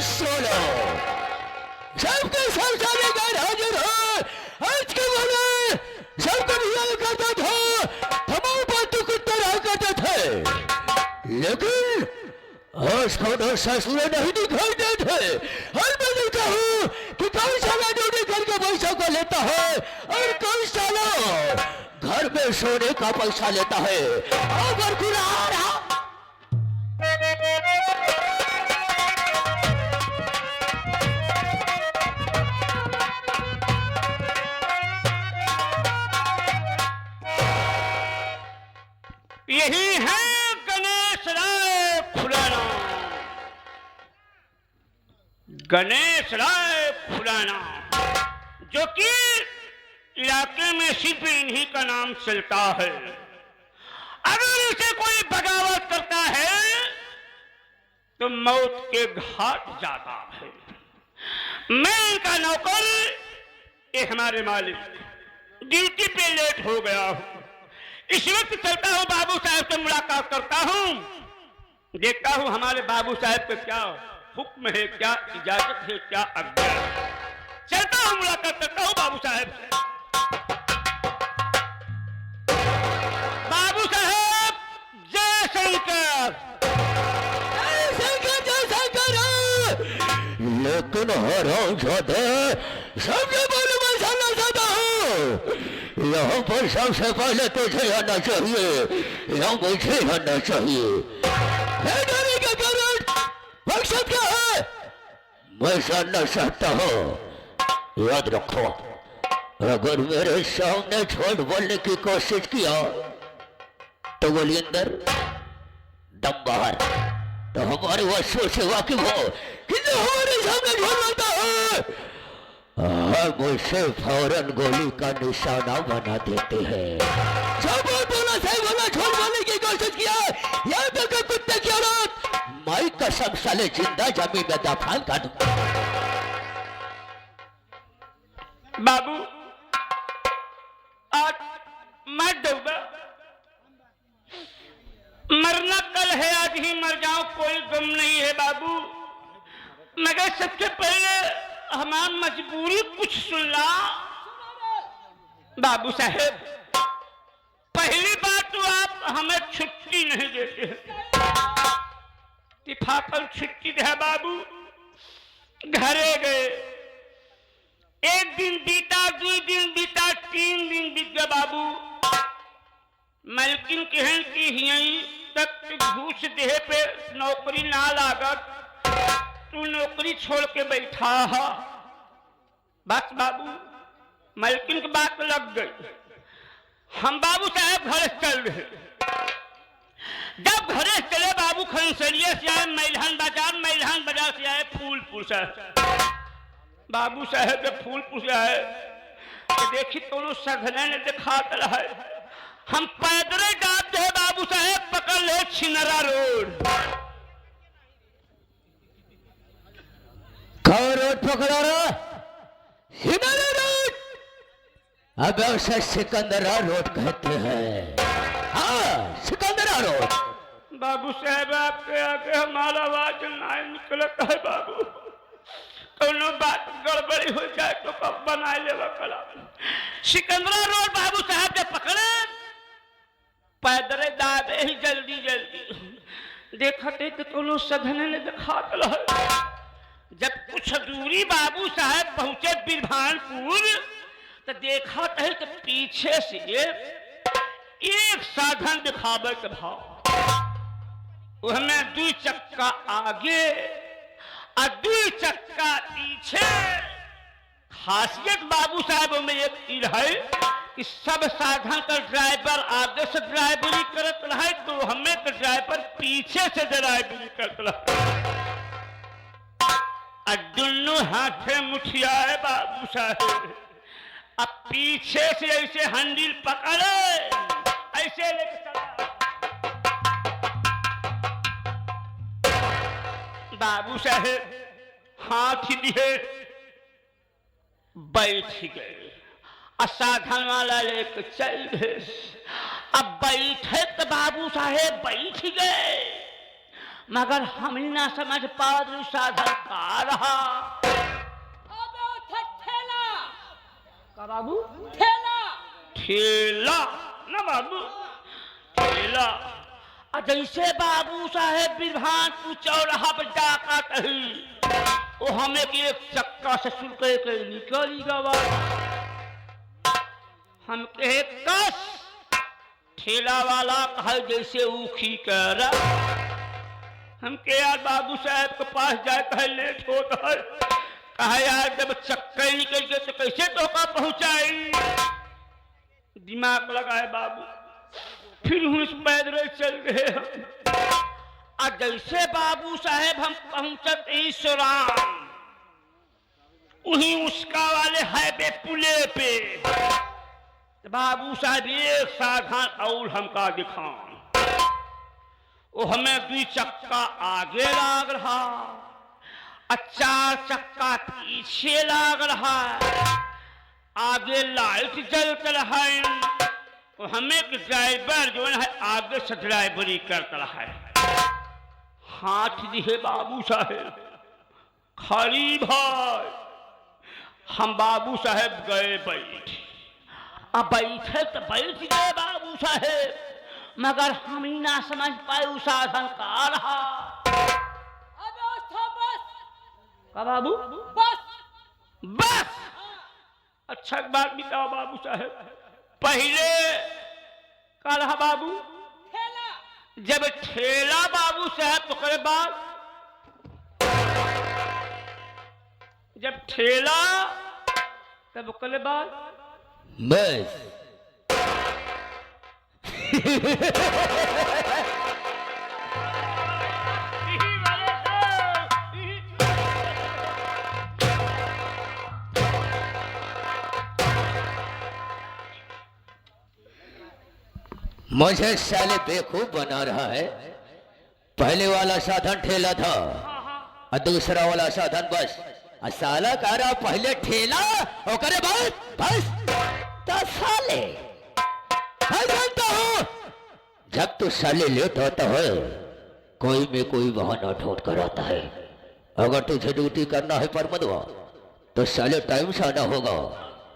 सुनो, सबके सब सारे घर हाजिर हो। आज के बोले सबको रियाल करता था, तमाम बातों को तरह करते थे, लेकिन आज कौन ससुर नहीं दिखाई देते। हर मैं देखता हूँ कि कौन साला ड्यूटी करके पैसा को लेता है और कौन साला घर में सोने का पैसा लेता है। अगर खुला आ रहा यही है गणेश राय खुराना। गणेश राय खुराना जो कि इलाके में सिर्फ इन्हीं का नाम चलता है। अगर इसे कोई बगावत करता है तो मौत के घाट जाता है। मैं इनका नौकर, ये हमारे मालिक ड्यूटी पे लेट हो गया हूं। इस वक्त चलता हूं, बाबू साहब से मुलाकात करता हूं, देखता हूं हमारे बाबू साहब का क्या हुक्म है, क्या इजाजत है, क्या आज्ञा है। चलता हूं, मुलाकात करता हूं बाबू साहब से। बाबू साहब जय शंकर। लेकिन हराम जाते सबसे बड़े मसाला ज्यादा हो। यहाँ पर सबसे पहले तुझे आना चाहिए, यहाँ मुझे आना चाहिए। डरने का कारण मकसद क्या है? मैं जानना चाहता हूँ। याद रखो, अगर मेरे सामने झूठ बोलने की कोशिश किया तो गोली अंदर दम बाहर। तो हमारे वस्तु से वाकिफ हो कि जो हमारे सामने झूठ बोलता है मुझसे फौरन गोली का निशाना बना देते हैं। जब बोला सही बोला, झूठ बोलने की कोशिश किया या तो कुत्ते की औरत, मैं कसम साले जिंदा जमीन में दफन कर दूंगा। बाबू आज मर दूंगा, मरना कल है, आज ही मर जाऊं, कोई गम नहीं है बाबू। मगर सबसे पहले हमारी मजबूरी कुछ सुनना बाबू साहेब। पहली बात तो आप हमें छुट्टी नहीं देते हैं, तिफाकल छुट्टी दे बाबू। घरे गए, एक दिन बीता, 2 दिन बीता, 3 दिन बीत गया बाबू। मलकिन कहन की यहीं तक घूस देह पे नौकरी ना लागत, तू नौकरी छोड़ के बैठा है। बस बाबू मलकिन की बात लग गई। हम बाबू साहब घर चल रहे। जब घरे चले बाबू, खनसरिया से आए मैलहन बाजार से आए फूलपुर से। बाबू साहब फूलपुर से आए तो देखी तो सघने ने दिखा रहा है। हम पैदल जाते हैं बाबू साहब, पकड़ ले छिनरा रोड। रोड पकड़ा रहा छिनरा रोड, अब उसे सिकंदरा रोड कहते हैं। हाँ, सिकंदरा रोड। बाबू साहब आपके आगे हमारा आवाज नहीं निकलता है बाबू। कोनो बात गड़बड़ी हो जाए तो कब बनाए लेवा कला। सिकंदरा रोड बाबू साहब ने पकड़े, पैदल दाबे ही जल्दी देखते कि कोनो सघने ने दिखा रहा। जब कुछ दूरी बाबू साहब पहुंचे बिरभानपुर तो देखा है कि पीछे से एक साधन दिखावे के भाव, उसमें 2 चक्का आगे और 2 चक्का पीछे। खासियत बाबू साहब में एक है कि सब साधन का ड्राइवर आगे से ड्राइवरी करत रहा, तो हमें तो ड्राइवर पीछे से ड्राइवरी करत रहा। दोनों हाथे मुठिया है बाबू साहब, अब पीछे से ऐसे हैंडल पकड़े, ऐसे लेके चला। बाबू साहब हाथ लिए बैठ गए, साधन वाला लेके चल गए। अब बैठे तो बाबू साहेब बैठ गए, मगर हम ही ना समझ पावत साधन का रहा। का बाबू ठेला ना बाबू ठेला। जैसे बाबू साहेब बिरहानपुर चौराहा पर डाका कही वो हमें कि एक चक्का से शुरू के निकली गवा। हम कहे कस ठेला वाला कहे जैसे ऊखी कर। हम के यार बाबू साहब के पास जाए कहे लेट होता है। कहा यार जब चक्का निकल गए तो कैसे टोका पहुंचाई। दिमाग लगाए बाबू फिर उस पैदल चल गए हम। जैसे बाबू साहेब हम पहुंचत ईश्वराम वहीं उसका वाले हाईवे पुले पे बाबू साहब एक साधन और हमका दिखान। वो हमें 2 चक्का आगे लाग रहा और 4 चक्का पीछे लाग रहा। आगे लाइट जलता रहा और हमें ड्राइवर जो है आगे से ड्राइवरी करता रहा है। हाथ दिए बाबू साहेब खड़ी भाई। हम बाबू साहेब गए बैठ। अब बैठे तो बैठ गए बाबू साहेब मगर हम ही ना समझ पाए साधन का रहा। का बाबू बस अच्छा बात बताओ बाबू साहेब। पहले का रहा बाबू जब ठेला बाबू साहब तो करे बात जब ठेला तब करे बात बस मुझे साले बेवकूफ बना रहा है। पहले वाला साधन ठेला था और दूसरा वाला साधन बस। साला कह रहा पहले ठेला और करे बस तो साले मैं जानता हूं जब तू साले लेट होता है कोई में कोई बहाना ढूंढ कर आता है। अगर तुझे ड्यूटी करना है परमदवा तो साले टाइम से आना होगा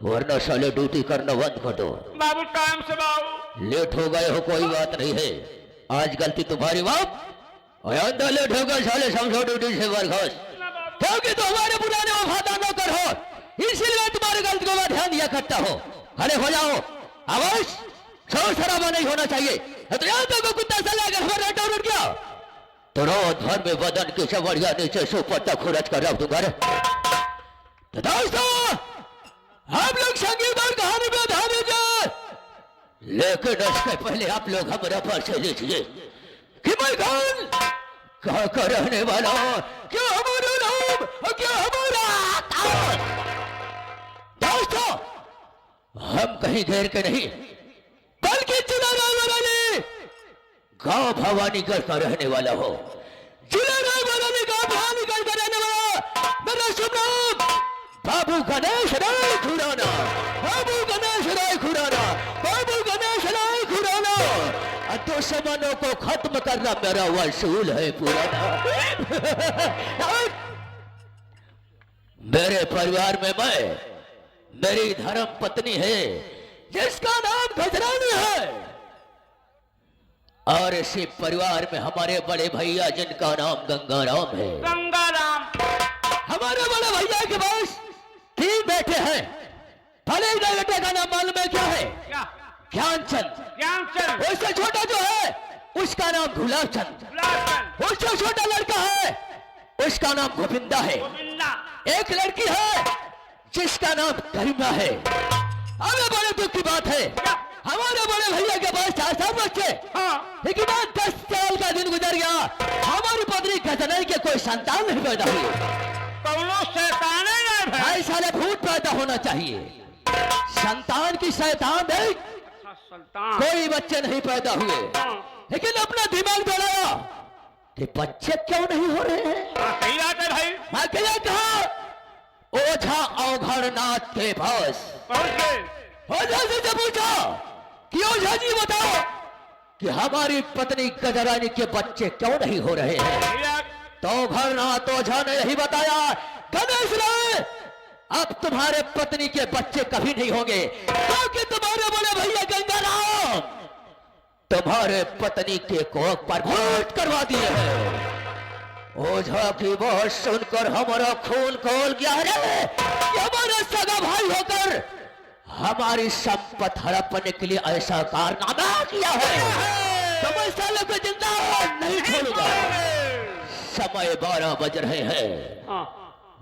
वरना साले ड्यूटी करना बंद कर दो। बाबू टाइम से बाबू लेट हो गए हो कोई बात नहीं है। आज गलती तुम्हारी बाप और अंदर लेट हो गए साले समझो ड्यूटी से बरखास्त क्योंकि तो हमारे पुराने वफादार नौकर हो इसीलिए तुम्हारी गलती को ध्यान दिया करता हो। अरे हो जाओ आवाज शोर शराबा नहीं होना चाहिए। तो यहाँ तक कुत्ता सा लेकर हमारा डर उठ गया तो रात भर में बदन के चवड़िया नीचे सोपर तक खुरच कर रख दूंगा। तो दोस्तों आप लोग संगीत और कहानी में ध्यान दीजिए लेकिन उसके पहले आप लोग हमारा परिचय लीजिए कि मैं कौन कहाँ का रहने वाला क्या हमारा नाम और क्या हमारा काम। दोस्तों हम कहीं घेर के नहीं बल्कि जिला रायबरेली गांव भवानीगढ़ का रहने वाला हो। जिला रायबरेली गांव भवानीगढ़ का रहने वाला मेरा शुभ नाम बाबू गणेश राय खुराना। बाबू गणेश राय खुराना बाबू गणेश राय खुराना। दुश्मनों को खत्म करना मेरा वसूल है पुराना। मेरे परिवार में मैं मेरी धर्म पत्नी है जिसका नाम गजरानी है और इसी परिवार में हमारे बड़े भैया जिनका नाम गंगाराम है। गंगाराम हमारे बड़े भैया के पास 3 बेटे हैं। पहले बेटे का नाम मालूम है क्या है? ज्ञानचंद। ज्ञानचंद उससे छोटा जो है उसका नाम गुलाबचंद। उससे छोटा लड़का है उसका नाम गोविंदा है। एक लड़की है जिसका नाम करीमा है। हमें बड़े दुख की बात है हमारे बड़े भैया के पास 4 बच्चे लेकिन आज 10 साल का दिन गुजर गया हमारी पत्नी गजनई के कोई संतान नहीं पैदा हुई। ऐसा भूत पैदा होना चाहिए। संतान की शैतान है कोई बच्चे नहीं पैदा हुए लेकिन अपना दिमाग दौड़ाया कि बच्चे क्यों नहीं हो रहे हैं। सही बात है भाई। अकेले कहा ओझा औघड़नाथ के पास पहुंच गए। ओझा से पूछा कि ओझा जी बताओ कि हमारी पत्नी गजरानी के बच्चे क्यों नहीं हो रहे हैं। भैया तो भरना तो झा ने यही बताया, गणेश राय अब तुम्हारे पत्नी के बच्चे कभी नहीं होंगे, क्योंकि तुम्हारे बड़े भैया गंगाराम तुम्हारे पत्नी के कोख पर घोट करवा दिए हैं। ओझा की बात सुनकर हमारा खून खोल गया है कि हमारे सगा भाई होकर हमारी संपत्ति हड़पने के लिए ऐसा कारनामा किया है। तो मैं साले को जिंदा नहीं छोड़ूंगा। समय 12 बज रहे हैं,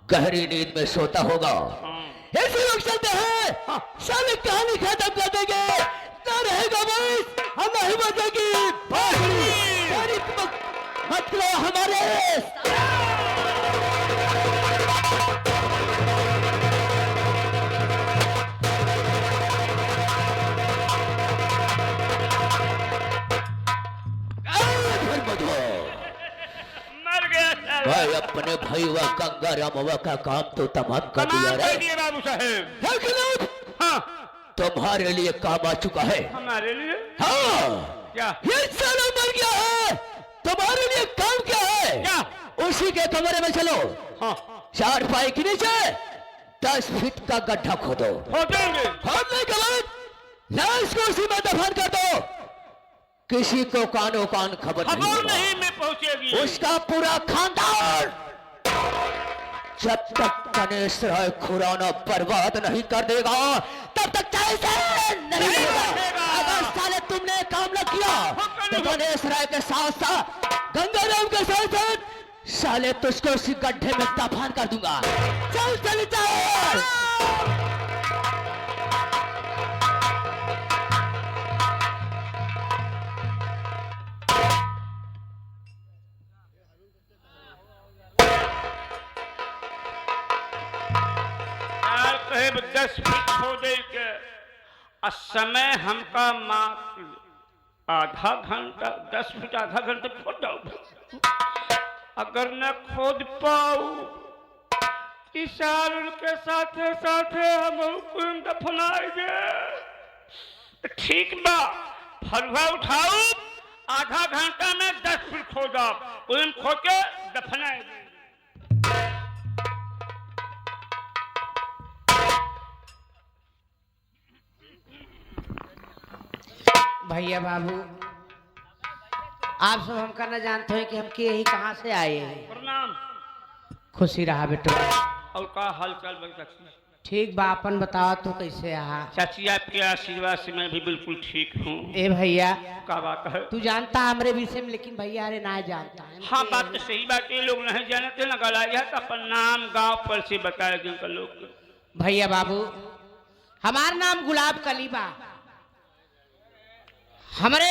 गहरी नींद में सोता होगा। ऐसे लोग चलते हैं, साले कहानी खत्म कर देंगे, ना रहेगा बस, हम नहीं बचेगी। मतलब हमारे मर गया साला। भाई अपने भाई व गंगा रामवा का काम तो तमाम कर दिया कमाल रे। कर दिए बाबू साहेब। है कि नहीं? हाँ तुम्हारे लिए काम आ चुका है। हमारे लिए हाँ क्या ये साला मर गया है, तुम्हारे लिए काम क्या है? क्या उसी के कमरे में चलो, हाँ 4 पाई के नीचे 10 फीट का गड्ढा खोदो, हो जाएंगे। खोदने के बाद लाश को उसी में दफन कर दो। किसी को कानो कान खबर नहीं खबर होगा। नहीं में पहुंचेगी। उसका पूरा खानदान जब तक गणेश राय खुराना बर्बाद नहीं कर देगा तब तक कैसे नहीं होगा। अगर साले तुमने काम न किया तो गणेश राय के साथ साथ गंगाराम के साथ साथ साले तुझको उसी गड्ढे में दफन कर दूंगा। चल चल चल। करीब 10 फीट खोदे के और समय हमका मात्र आधा घंटा, 10 फीट आधा घंटा खोद जाऊँ। अगर न खोद पाऊ इस साल के साथे साथे हम दफनाएंगे। ठीक बा, फलवा उठाऊ, आधा घंटा में 10 फीट खोदा, उन खोद के दफनाएंगे। भैया बाबू आप सब हमका न जानते हैं कि हम के यही कहाँ से आए हैं। प्रणाम। खुशी रहा बेटा। और का हाल चाल बन चाची? ठीक बा, अपन बताओ तो कैसे आहा। चाची आपके आशीर्वाद से मैं भी बिल्कुल ठीक हूँ। ए भैया का बात है? तू जानता हमरे विषय में, लेकिन भैया अरे ना जानता है। हाँ बात तो सही बात है, लोग नहीं जानते ना गला गया तो अपन नाम गांव पर से बताया जिनका लोग। भैया बाबू हमार नाम गुलाब कलीबा, हमारे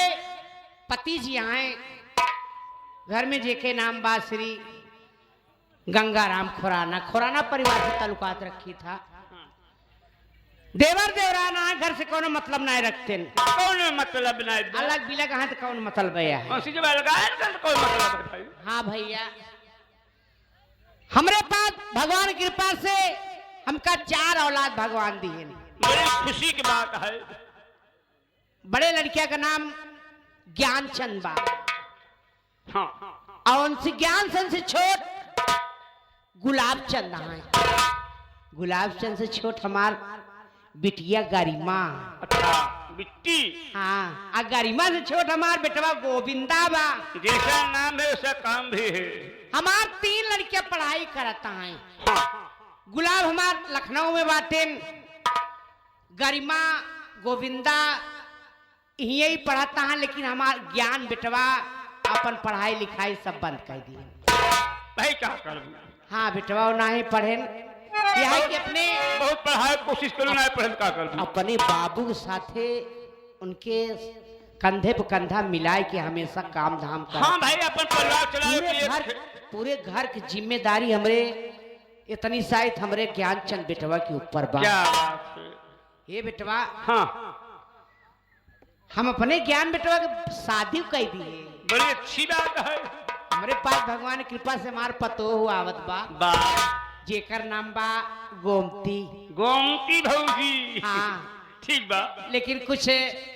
पति जी आए घर में जेके नाम बा श्री गंगाराम खुराना। खुराना परिवार से ताल्लुकात रखी था। देवर देवराना घर से कोनो मतलब नहीं रखते। कौन मतलब नहीं? अलग बिलग है तो कौन मतलब है? जब लगाए तो कोई मतलब है भाई। हाँ भैया हमरे पास भगवान की कृपा से हमका 4 औलाद भगवान दिए। बड़ी खुशी की बात है। बड़े लड़किया का नाम ज्ञानचंद बा। हाँ और उनसे ज्ञानचंद से छोट गुलाब चंद है। गुलाब चंद से छोट हमार बिटिया गरिमा। अच्छा बिट्टी। हाँ आ गरिमा से छोट हमार बेटवा गोविंदा बा। जैसा नाम है वैसा काम भी है। हमार 3 लड़कियां पढ़ाई करता हैं। हाँ। गुलाब हमार लखनऊ में बाटे, गरिमा गोविंदा यही पढ़ाता है, लेकिन हमार ज्ञान बेटवा अपन पढ़ाई लिखाई सब बंद कर दिए। भाई क्या कर? हाँ बेटवा ना ही पढ़े, यह है कि अपने बहुत पढ़ाई कोशिश करूँ ना पढ़े का कर। अपने बाबू के साथे उनके कंधे पे कंधा मिलाए के हमेशा काम धाम कर। हाँ भाई अपन परिवार चलाओ। पूरे घर की जिम्मेदारी हमरे इतनी शायद हमरे ज्ञानचंद बेटवा के ऊपर बा। क्या बात है? ये बेटवा हाँ हम अपने ज्ञान बेटवा के शादी कर दिए। बड़ी अच्छी बात है। हमारे पास भगवान की कृपा से हमार पतो हुआ आवत बा, जेकर नाम बा गोमती। गोमती भौजी। हाँ ठीक बा। लेकिन कुछ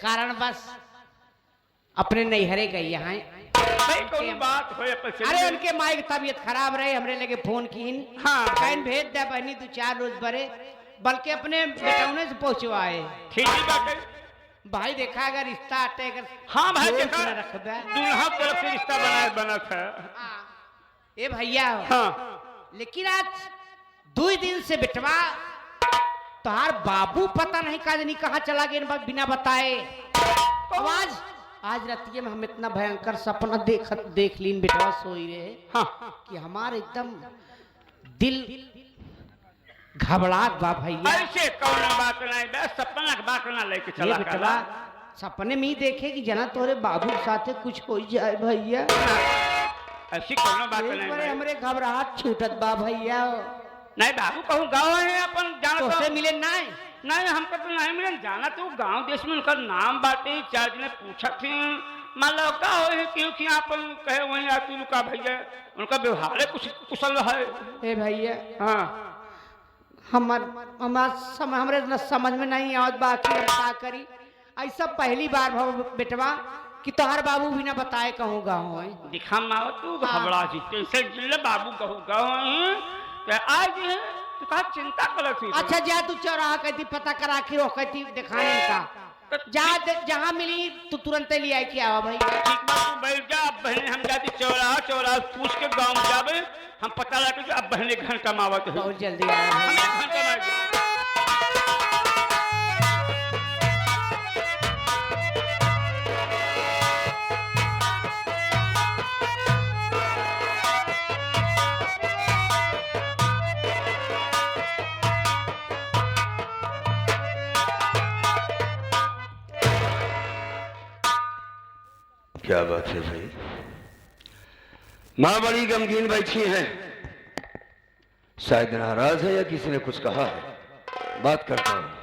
कारण बस अपने नैहरे गई यहाँ भाई कोई बात हो अपन चली अरे गई। उनके माई की तबीयत खराब रहे हमरे लगे फोन कीन हाँ। कहीं भेज दे बहनी 2-4 रोज बरे बल्कि अपने बेटौने से पहुंचवाए ठीक ही बात है। भाई देखा अगर रिश्ता आटे अगर हाँ भाई जोड़ देखा के न रखबे दूल्हा की तरफ से रिश्ता बनाए बना था। ए भैया हाँ लेकिन आज 2 दिन से बेटवा तोहार बाबू पता नहीं का नहीं कहाँ चला गया बिना बताए आवाज आज रातिये में हम इतना भयंकर सपना देख लीन बेटवा सोई रहे हाँ कि हमारे एकदम दिल घबराहट बा भैया ऐसे कौन बात नहीं बे सपना के बात ना लेके ये चला बेटवा सपने में ही देखे कि जना तोरे बाबू के साथे कुछ हो जाए भैया ऐसी कौन बात एक नहीं बारे बे। हमरे घबराहट छूटत बा भैया नहीं बाबू कहूँ गाँव है अपन जान तो से मिले नहीं नहीं हमको तो नहीं मिले जाना तो गांव देश में उनका नाम बाटे 4 जने पूछा थे मान लो का हो क्योंकि अपन कहे वहीं आती का भैया उनका व्यवहार है कुछ कुशल है। ए भैया हाँ हमरे न समझ में नहीं आवत बाकी हम का करी ऐसा पहली बार बेटवा कि तोहार बाबू बिना बताए कहूँ गाँव है दिखा माओ तू घबरा जी कैसे जिले बाबू कहूँ गाँव आज तू कहा चिंता करत थी। अच्छा जा तू चौराहा कहती पता करा के रोक कहती दिखाने का जहाँ मिली तू तुरंत ले आई के आवा भाई ठीक बा तू बैठ जा अब बहने हम जाती चौराहा पूछ के गाँव जावे हम पता लगे अब बहने घर कमावत है बहुत जल्दी आवा भाई। हमें घर कमाए क्या बात है भाई? माँ बड़ी गमगीन बैठी है, शायद नाराज है या किसी ने कुछ कहा है। बात करता हूं।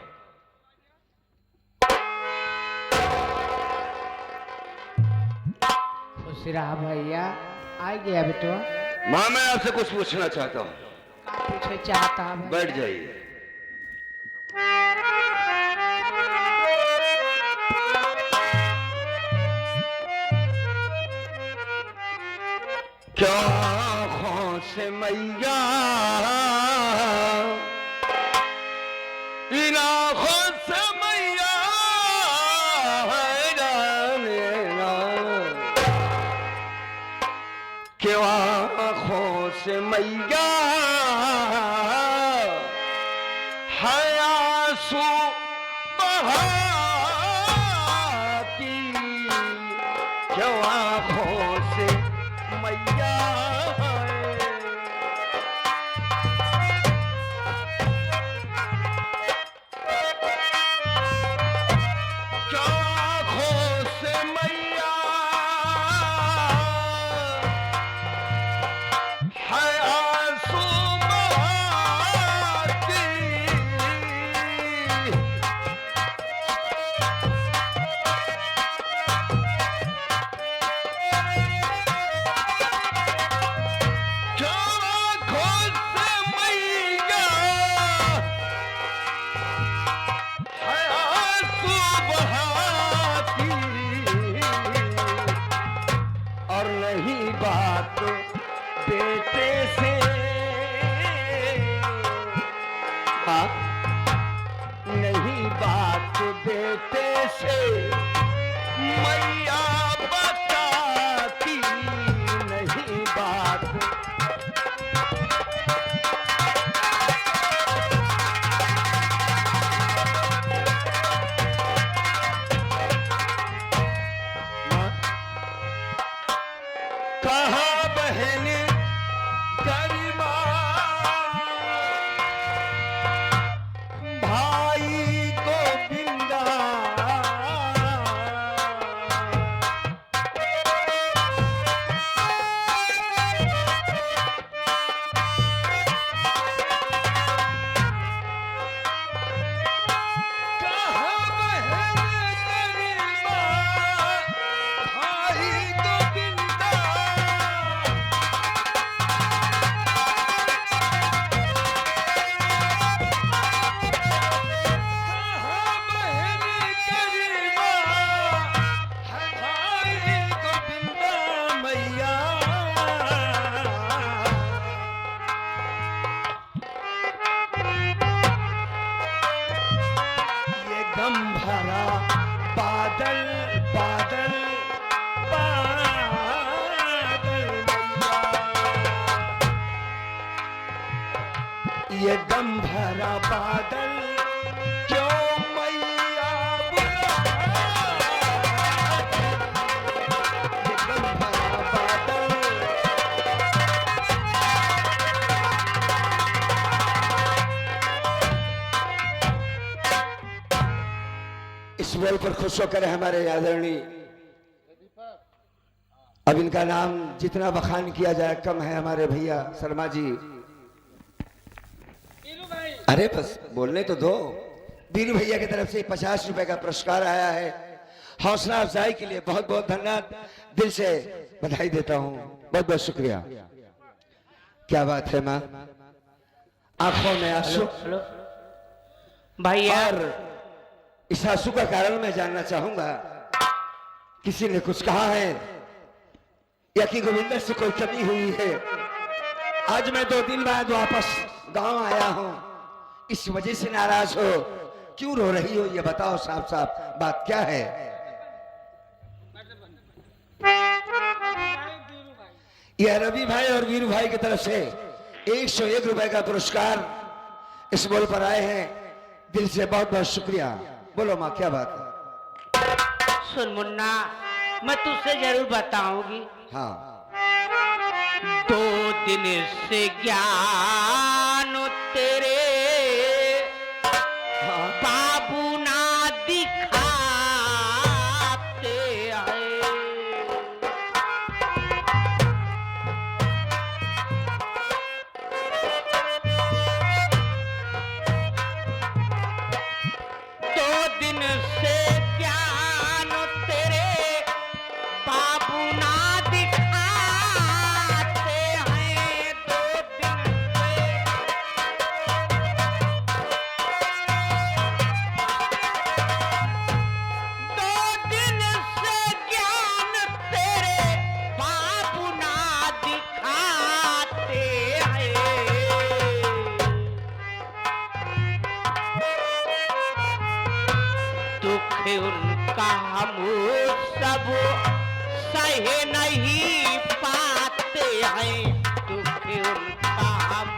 खुश रहा भैया आ गया बेटवा माँ मैं आपसे कुछ पूछना चाहता हूँ। का पूछे चाहता है बैठ जाइए। क्या आँखों से मैया इन आँखों से मैया क्यों आँखों से मैया है आंसू बहाती क्यों आँखों से मैया क्यों आँखों से मैया है आंसू बहाती और नहीं बात बेटे से हाँ नहीं बात बेटे से मैया बताती नहीं बात कहा बहन गरिमा भाई गोविंदा ये गम भरा बादल क्यों मैया ये गम भरा बादल। इस बोल पर खुश होकर हमारे आदरणीय, अब इनका नाम जितना बखान किया जाए कम है, हमारे भैया शर्मा जी। अरे बस बोलने तो दो। बीरू भैया की तरफ से 50 रुपए का पुरस्कार आया है, हौसला अफजाई के लिए बहुत बहुत धन्यवाद, दिल से बधाई देता हूँ, बहुत बहुत शुक्रिया। क्या बात है माँ, आंखों में आंसू। भैया और इस आंसू का कारण मैं जानना चाहूंगा, किसी ने कुछ कहा है या कि गोविंदा से कोई कमी हुई है? आज मैं 2 दिन बाद वापस गांव आया हूं, इस वजह से नाराज हो? क्यों रो रही हो, ये बताओ साफ साफ, बात क्या है? यह रवि भाई और वीरू भाई की तरफ से 101 रुपए का पुरस्कार इस बोल पर आए हैं, दिल से बहुत बहुत शुक्रिया। बोलो माँ, क्या बात है? सुन मुन्ना, मैं तुझसे जरूर बताऊंगी। हाँ, 2 दिन से ज्ञान तेरे हाँ। बाबू ना दिखाते आए। 2 दिन से ज्ञान तेरे बाबू ना दिखाते हैं। 2 दिन से ज्ञान तेरे बाबू ना दिखाते हैं। दुख उनका हम सब सहे नहीं पाते हैं। दुख उनका हम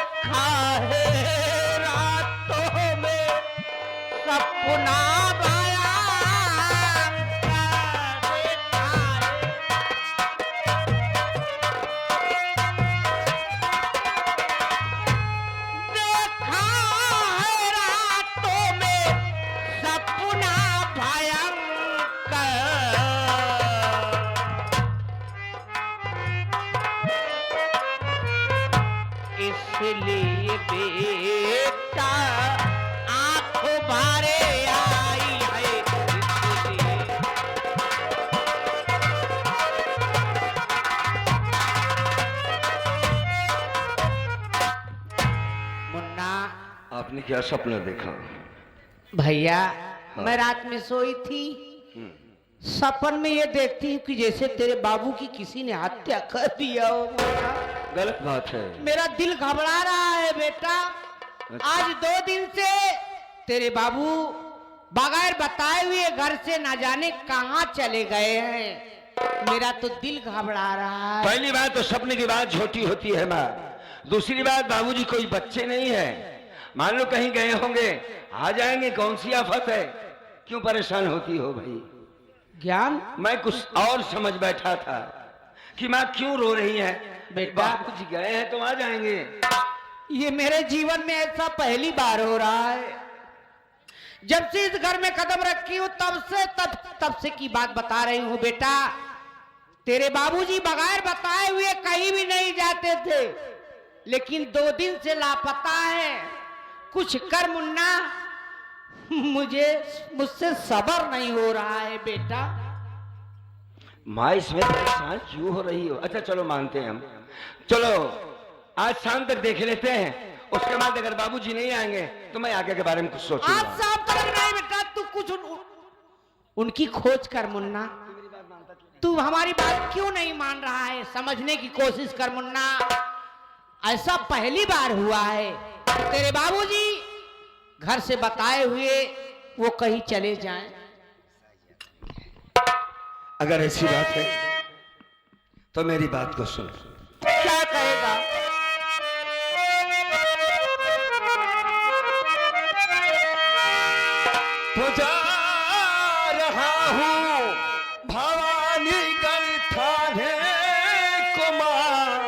देखा है रातों में सपना इसलिए बेटा आंखों बारे आई है। इसलिए मुन्ना, आपने क्या सपना देखा? भैया मैं रात में सोई थी, सपन में ये देखती हूँ कि जैसे तेरे बाबू की किसी ने हत्या कर दिया हो। गलत बात है। मेरा दिल घबरा रहा है बेटा। आज 2 दिन से तेरे बाबू बगैर बताए हुए घर से ना जाने कहाँ चले गए हैं। मेरा तो दिल घबरा रहा है। पहली बात तो सपने की बात छोटी होती है माँ, दूसरी बात बाबूजी कोई बच्चे नहीं है, मान लो कहीं गए होंगे, आ जाएंगे, कौन सी आफत है, क्यों परेशान होती हो भाई? ज्ञान, मैं कुछ और समझ बैठा था कि माँ क्यों रो रही है। बेटा बाबूजी गए हैं तो आ जाएंगे। ये मेरे जीवन में ऐसा पहली बार हो रहा है। जब से इस घर में कदम रखी हूं तब से की बात बता रही हूं बेटा। तेरे बाबूजी बगैर बताए हुए कहीं भी नहीं जाते थे, लेकिन 2 दिन से लापता है। कुछ कर मुन्ना, मुझसे सब्र नहीं हो रहा है बेटा। माँ इसमें परेशान क्यों हो रही हो? अच्छा चलो मानते हैं हम, चलो आज शाम तक देख लेते हैं, उसके बाद अगर बाबूजी नहीं आएंगे तो मैं आगे के बारे में कुछ सोचूंगा। आज शाम तक नहीं बेटा, तू कुछ उनकी खोज कर मुन्ना। तू हमारी बात क्यों नहीं मान रहा है? समझने की कोशिश कर मुन्ना। ऐसा पहली बार हुआ है तेरे बाबूजी घर से बताए हुए वो कहीं चले जाएं। अगर ऐसी बात है तो मेरी बात को सुन। क्या कहेगा? तो जा रहा हूँ भवानीगढ़ थाने कुमार,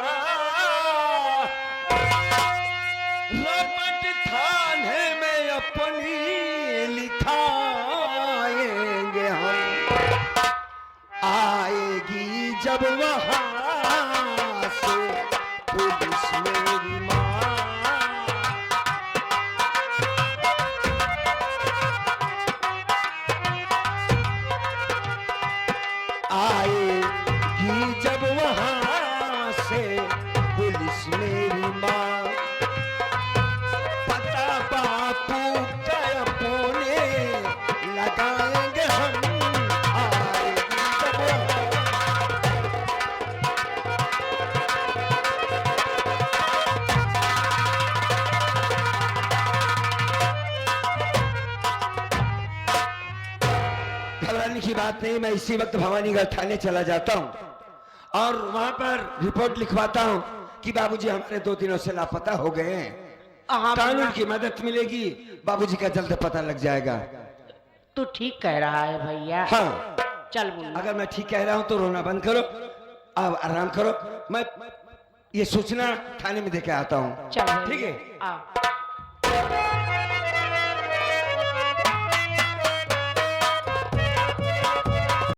रपट थाने में अपनी लिखाएंगे हम। आएगी जब वहां से पुलिस मेरी माँ, आएगी जब वहां से पुलिस मेरी माँ, पता बापू का अपने लगाएंगे हम। आएगी जब वहां घबराने की बात नहीं। मैं इसी वक्त भवानीगढ़ थाने चला जाता हूँ और वहां पर रिपोर्ट लिखवाता हूँ कि बाबूजी हमारे 2 दिनों से लापता हो गए हैं। हाँ, कानून की मदद मिलेगी, बाबूजी का जल्द पता लग जाएगा। तू ठीक कह रहा है भैया। हाँ, चल मुन्ना। अगर मैं ठीक कह रहा हूँ तो रोना बंद करो, अब आराम करो। मैं ये सूचना थाने में देके आता हूँ। चल ठीक है। आ।